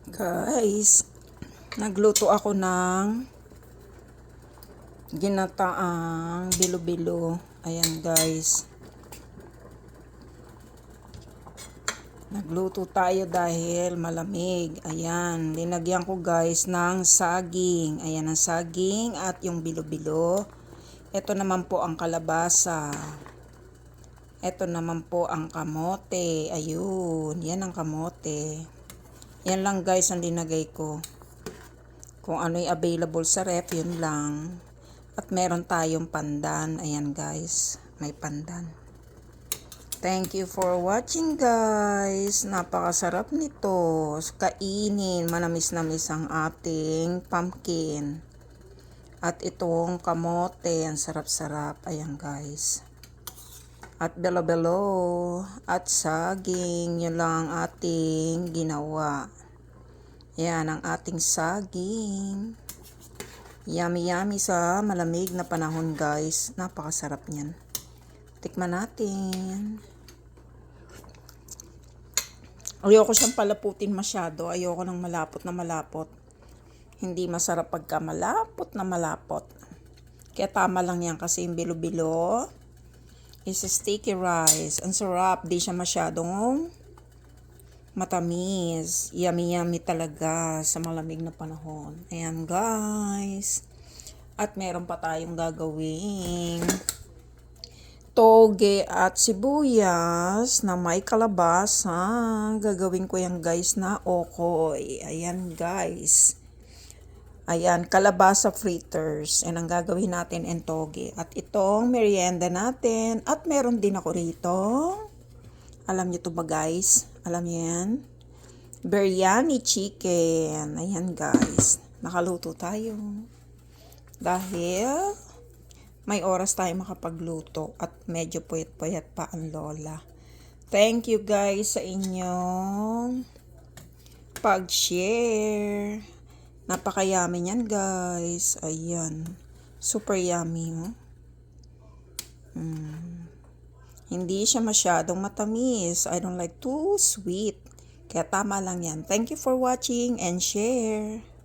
Guys, nagluto ako ng ginataang bilo-bilo. Ayan guys. Nagluto tayo dahil malamig. Ayan, linagyan ko guys ng saging. Ayan ang saging at yung bilo-bilo. Ito naman po ang kalabasa. Ito naman po ang kamote. Ayun, yan ang kamote. Yan lang guys ang linagay ko. Kung ano'y available sa ref, yun lang. At meron tayong pandan. Ayan guys, may pandan. Thank you for watching guys. Napakasarap nito. Kainin, manamis-namis ang ating pumpkin. At itong kamote, ang sarap-sarap. Ayan guys. At belo-belo at saging, yun lang ang ating ginawa. Yan ang ating saging. Yummy yummy sa malamig na panahon guys. Napakasarap niyan. Tikman natin. Ayoko siyang palaputin masyado. Ayoko ng malapot na malapot. Hindi masarap pagka malapot na malapot. Kaya tama lang yan kasi yung bilo-bilo is sticky rice. Ang sarap. Di siya masyadong matamis. Yummy yummy talaga sa malamig na panahon. Ayan guys. At meron pa tayong gagawing toge at sibuyas na may kalabasa. Gagawin ko yan guys na okoy. Ayan guys. Ayan, kalabasa fritters. Yan ang gagawin natin and toge. At itong merienda natin. At meron din ako rito. Alam nyo to ba guys? Alam nyo yan? Biryani chicken. Ayan guys. Nakaluto tayo. Dahil may oras tayo makapagluto. At medyo puyat-puyat pa ang lola. Thank you guys sa inyong pag-share. Napaka-yummy yan guys. Ayan. Super yummy. Hindi siya masyadong matamis. I don't like too sweet. Kaya tama lang yan. Thank you for watching and share.